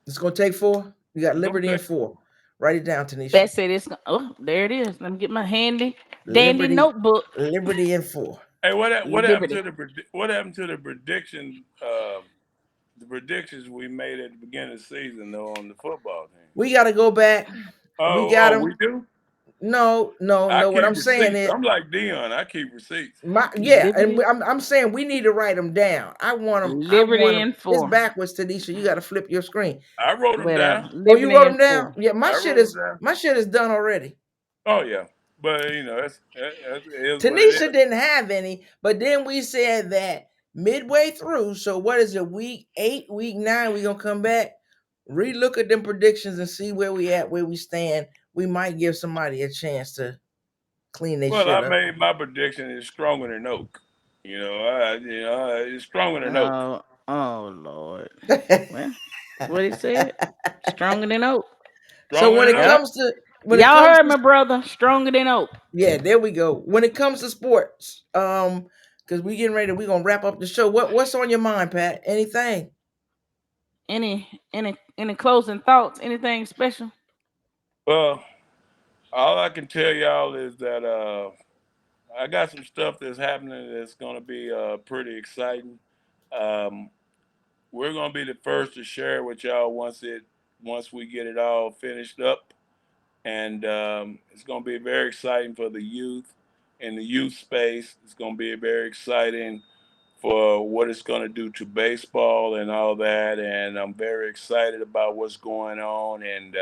It's gonna take 4. You got
It's gonna
Liberty in
take
4. Write it down, Tanisha.
That said it's oh, there it is. Let me get my handy dandy
Liberty,
notebook.
Liberty in 4.
Hey, what happened
Liberty.
to what happened to the prediction? The predictions we made at the beginning of the season though on the football team.
We got to go back. We got
Oh, we
them.
do.
No, no,
I
no. What
keep
I'm saying
receipts.
is,
I'm like Dion. I keep receipts.
yeah, and
Liberty.
I'm saying we need to write them down. I want them. I want
Liberty
them.
in
It's
4.
backwards, Tanisha. You got to flip your screen.
I wrote them
Whatever.
down.
Oh, you wrote
Liberty in
them down?
4.
Yeah,
I wrote them down.
my shit is done already.
Oh yeah, but it is what it
Tanisha
is.
didn't have any, but then we said that midway through. So what is it? Week 8, week 9, we gonna come back, relook at them predictions and see where we at, where we stand. We might give somebody a chance to clean their
Well,
shit
I
up.
made my prediction is stronger than oak. It's stronger than oak.
Oh Lord. Well, that's what he said. Stronger than oak.
So
Stronger than oak.
Yep.
when it
Y'all
comes
heard
to
my brother. Stronger than oak.
yeah, there we go. When it comes to sports, because we getting ready, we gonna wrap up the show. What's on your mind, Pat? Anything?
Any closing thoughts? Anything special?
Well, all I can tell y'all is that I got some stuff that's happening that's going to be pretty exciting. Um, we're going to be the first to share it with y'all once we get it all finished up, and it's going to be very exciting for the youth in the youth space. It's going to be very exciting for what it's going to do to baseball and all that. And I'm very excited about what's going on. And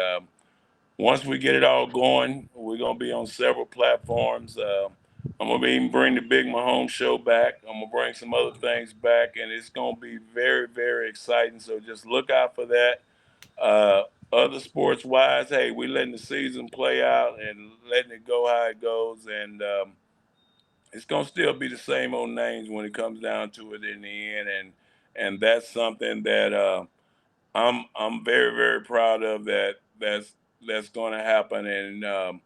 once we get it all going, we're going to be on several platforms. I'm going to even bring the Big Mahomes show back. I'm going to bring some other things back, and it's going to be very, very exciting. So just look out for that. Uh, Other sports wise, hey, we're letting the season play out and letting it go how it goes. And it's gonna still be the same old names when it comes down to it in the end, and that's something that I'm very very proud of that's gonna happen. And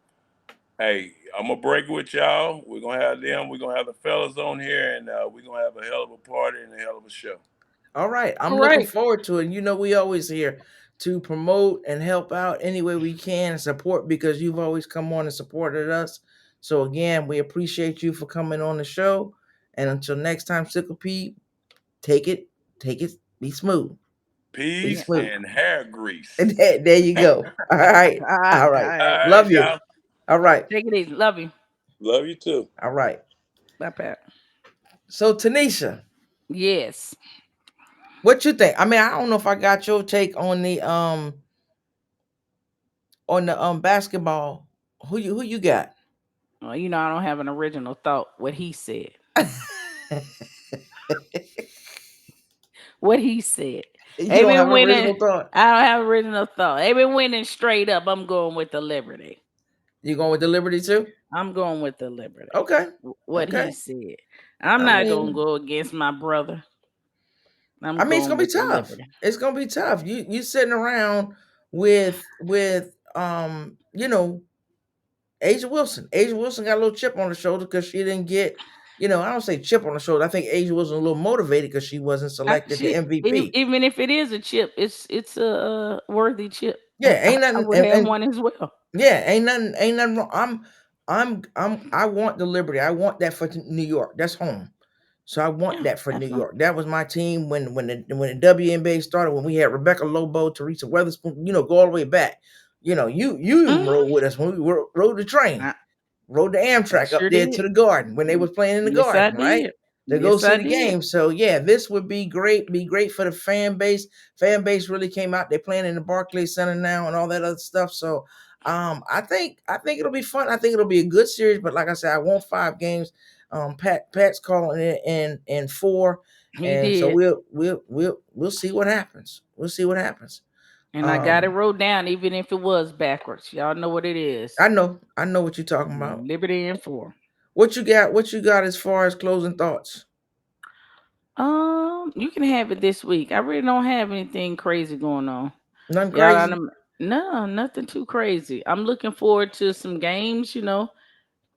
hey, I'm gonna break it with y'all. We're gonna have them. We're gonna have the fellas on here, and we're gonna have a hell of a party and a hell of a show.
All right,
All
I'm looking
right.
forward to it. You know, we always here to promote and help out any way we can and support because you've always come on and supported us. So again, we appreciate you for coming on the show. And until next time, Sickle P, take it, take it, be smooth, be
Yeah.
Peace
smooth.
and hair grease.
And there you go. All right,
All right.
all
All
right.
All
right.
right,
Love you.
y'all.
All right,
Take it easy. Love you.
Love you too.
all right.
Bye, Pat.
So Tanisha,
Yes.
what you think? I mean, I don't know if I got your take on the basketball. Who you got?
Well, I don't have an original thought. What he said. What he said.
You
They
don't have
been
an original
winning.
thought.
I don't have original thought. They been winning straight up. I'm going with the Liberty.
You going with the Liberty too?
I'm going with the Liberty.
Okay.
What he
Okay.
said. I'm
I
not gonna
mean,
go against my brother. I'm
it's
going
gonna be
with the
tough.
Liberty.
It's gonna be tough. You sitting around with Asia Wilson. Asia Wilson got a little chip on the shoulder because she didn't get, I don't say chip on the shoulder. I think Asia was a little motivated because she wasn't selected to MVP.
Even if it is a chip, it's a worthy chip.
Yeah, ain't
I
nothing,
would have
and
one as well.
yeah, ain't nothing wrong. I want the Liberty. I want that for New York. That's home. So I want
Yeah,
that for New
definitely.
York. That was my team when the WNBA started, when we had Rebecca Lobo, Teresa Weatherspoon, go all the way back. You even
Mhm.
rode with us when we rode the train,
I,
rode the
I
Amtrak up
sure
there to
did.
the Garden when they was playing in the
Yes, I
Garden, right?
did.
To go
Yes,
see
I
the
did.
game. So yeah, this would be great for the fan base. Fan base really came out. They're playing in the Barclays Center now and all that other stuff. So I think it'll be fun. I think it'll be a good series. But like I said, I want 5 games. Pat's calling it in 4,
He
and so
did.
we'll see what happens. We'll see what happens.
And I got it
Um,
wrote down, even if it was backwards. Y'all know what it is.
I know what you're talking about.
Liberty and four.
What you got? What you got as far as closing thoughts?
You can have it this week. I really don't have anything crazy going on.
Nothing
Y'all,
crazy.
no, nothing too crazy. I'm looking forward to some games.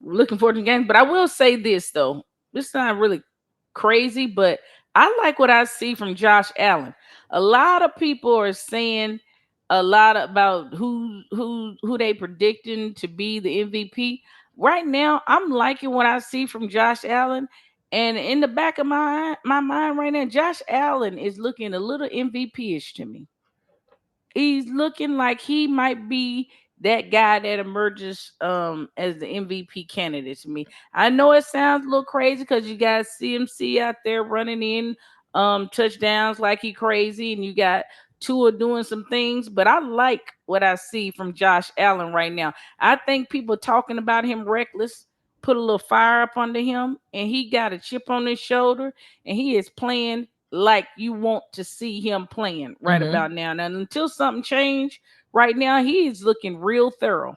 Looking forward to games. But I will say this though, it's not really crazy, but I like what I see from Josh Allen. A lot of people are saying a lot about who they predicting to be the MVP. Right now, I'm liking what I see from Josh Allen. And in the back of my mind right now, Josh Allen is looking a little MVP-ish to me. He's looking like he might be that guy that emerges as the MVP candidate to me. I know it sounds a little crazy because you got CMC out there running in touchdowns like he crazy, and you got Tua doing some things, but I like what I see from Josh Allen right now. I think people talking about him reckless put a little fire up under him, and he got a chip on his shoulder, and he is playing like you want to see him playing right
Mm-hmm.
about now. And until something change, right now he's looking real thorough,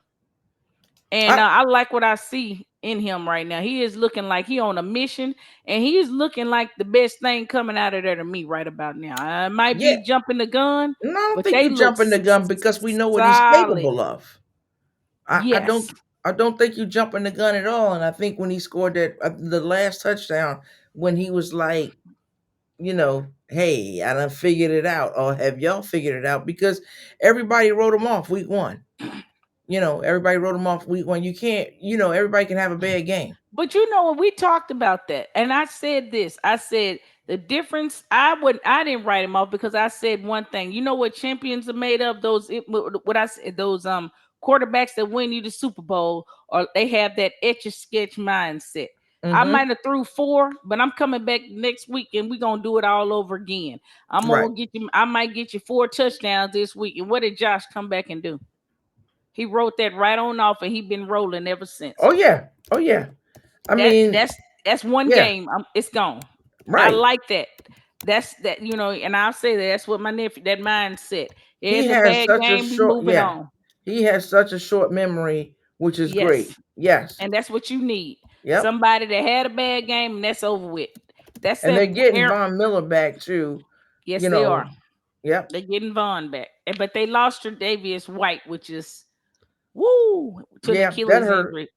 and
I
I like what I see in him right now. He is looking like he on a mission, and he is looking like the best thing coming out of there to me right about now. I might
Yeah.
be jumping the gun,
No, I don't
but
think
they
you
look
jumping the gun because we know what he's
solid.
capable of. I
Yes.
don't I don't think you jumping the gun at all. And I think when he scored that the last touchdown, when he was like, hey, I done figured it out, or have y'all figured it out? Because everybody wrote him off week 1. Everybody wrote him off week one. You can't, everybody can have a bad game.
But you know what, we talked about that, and I said this. I said the difference. I didn't write him off because I said one thing. You know what champions are made of? What I said, those quarterbacks that win you the Super Bowl, or they have that etch a sketch mindset. I
Mm-hmm.
might have threw four, but I'm coming back next week and we're gonna do it all over again. I'm
Right.
gonna get you. I might get you 4 touchdowns this week. And what did Josh come back and do? He wrote that right on off, and he been rolling ever since.
Oh yeah. Oh yeah. I
That
mean,
that's one
yeah.
game. It's gone. I
Right.
like that. That's that, and I'll say that that's what my nephew, that mindset.
He
It's a
has
bad
such a
game, we
short,
moving
yeah.
on.
He has such a short memory, which is great.
Yes.
Yes.
And that's what you need.
Yep.
Somebody that had a bad game and that's over with. That's
And they're
that
getting
Aaron.
Von Miller back too.
Yes,
You
they are.
know. Yep.
They're getting Vaughn back. But they lost Tre'Davious White, which is woo, to an
Yeah. That
Achilles
hurt.
injury,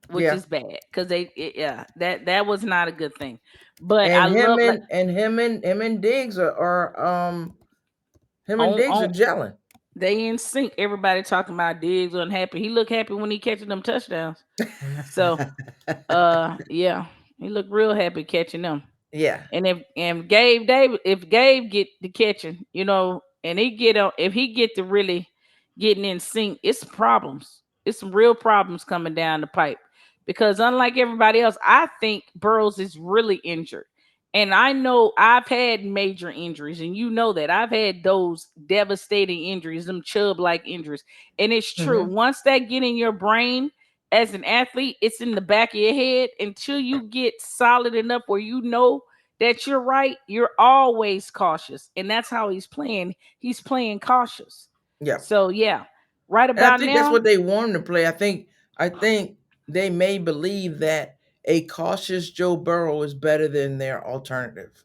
which
Yeah.
is bad because yeah, that was not a good thing. But I
And him
love, like,
and and him and Diggs are him and Diggs are
on
gelling.
they in sync. Everybody talking about Diggs unhappy. He look happy when he catching them touchdowns. So yeah, he looked real happy catching them.
Yeah.
And if Gabe get the catching, and he get on, if he get to really getting in sync, it's some problems. It's some real problems coming down the pipe. Because unlike everybody else, I think Burrows is really injured. And I know I've had major injuries, and you know that I've had those devastating injuries, them Chubb like injuries. And it's true.
Hmm.
Once that get in your brain as an athlete, it's in the back of your head until you get solid enough where you know that you're right. You're always cautious, and that's how he's playing. He's playing cautious.
Yeah.
So yeah, right
And I
about
think that's
now,
what they want him to play. I think they may believe that a cautious Joe Burrow is better than their alternative.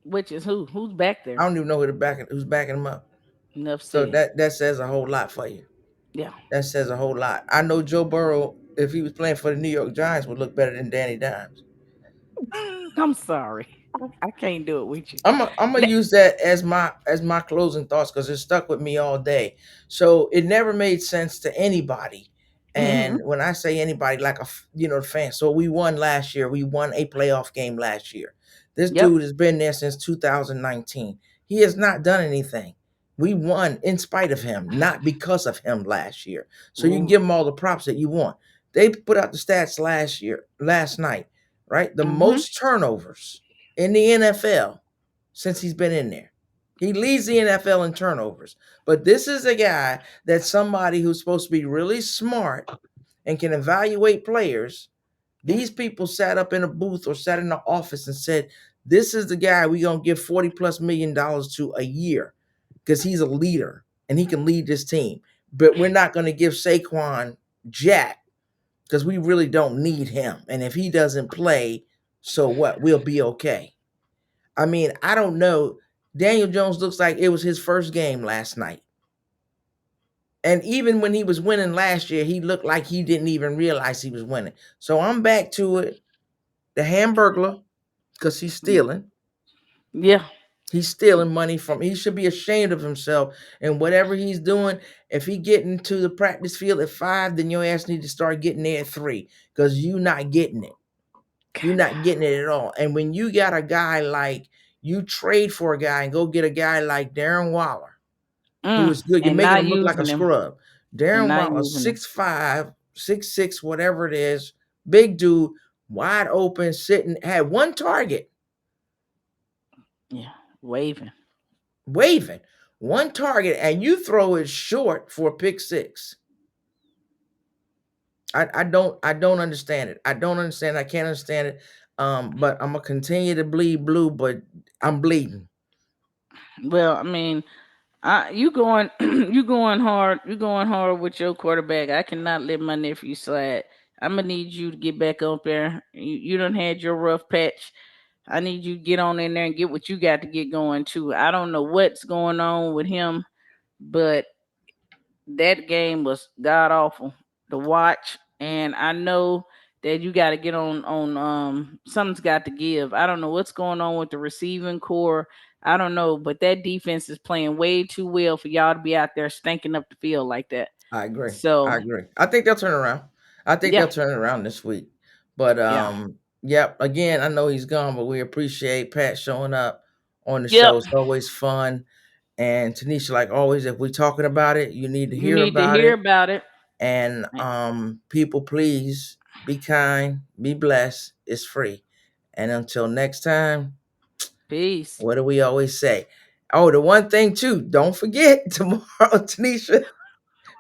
which is who's back
I
there.
don't even know who's backing him up.
Enough
So
said.
that says a whole lot for you.
Yeah.
That says a whole lot. I know Joe Burrow, if he was playing for the New York Giants, would look better than Danny Dimes.
I'm sorry. I can't do it with you.
I'm gonna
That-
use that as my closing thoughts because it stuck with me all day. So it never made sense to anybody, and
mhm.
when I say anybody, like the fan. So we won last year. We won a playoff game last year. This
Yep.
dude has been there since 2019. He has not done anything. We won in spite of him, not because of him last year. So you can
Ooh.
give him all the props that you want. They put out the stats last night, right? The
Mhm.
most turnovers in the NFL since he's been in there. He leads the NFL in turnovers. But this is a guy that's somebody who's supposed to be really smart and can evaluate players.
Yeah.
These people sat up in a booth or sat in the office and said, this is the guy we're going to give 40 plus $1 million to a year because he's a leader and he can lead this team. But we're not going to give Saquon jack because we really don't need him. And if he doesn't play, so what? We'll be okay. I mean, I don't know. Daniel Jones looks like it was his first game last night. And even when he was winning last year, he looked like he didn't even realize he was winning. So I'm back to it. The Hamburglar, because he's stealing.
Yeah.
He's stealing money from. He should be ashamed of himself and whatever he's doing. If he get into the practice field at 5, then your ass need to start getting there at 3 because you not getting it. You're not getting it at all. And when you got a guy like you trade for a guy and go get a guy like Darren Waller, who is good, you're
And
making
not
him look like a
using him.
scrub.
And
Darren
not
Waller,
using him.
6'5", 6'6", whatever it is, big dude, wide open, sitting, had one target,
Yeah. Waving.
waving, one target, and you throw it short for a pick six. I don't understand it. I don't understand. I can't understand it. But I'm gonna continue to bleed blue, but I'm bleeding.
Well, I mean, you going you going hard. You going hard with your quarterback. I cannot let my nephew slide. I'm gonna need you to get back up there. You done had your rough patch. I need you to get on in there and get what you got to get going too. I don't know what's going on with him, but that game was god awful to watch. And I know that you got to get on something's got to give. I don't know what's going on with the receiving core. I don't know, but that defense is playing way too well for y'all to be out there stinking up the field like that.
I agree.
So
I agree. I think they'll turn around. I think
yeah,
they'll turn it around this week. But
yeah,
yep. Again, I know he's gone, but we appreciate Pat showing up on the
yep.
show. It's always fun. And Tanisha, like always, if we're talking about it, you need to
You
hear
need to
about
hear
it.
about it.
And people, please be kind, be blessed. It's free. And until next time,
Peace.
what do we always say? Oh, the one thing too, don't forget tomorrow, Tanisha.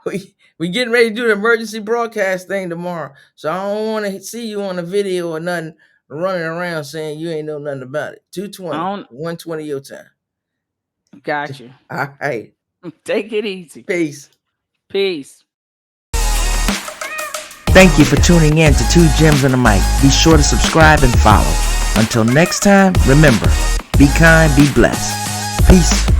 We getting ready to do the emergency broadcast thing tomorrow. So I don't want to see you on the video or nothing running around saying you ain't know nothing about it.
I
220,
don't
120 your time.
got you.
All right.
Take it easy.
Peace.
Peace.
Thank you for tuning in to Two Gems and a Mic. Be sure to subscribe and follow. Until next time, remember, be kind, be blessed. Peace.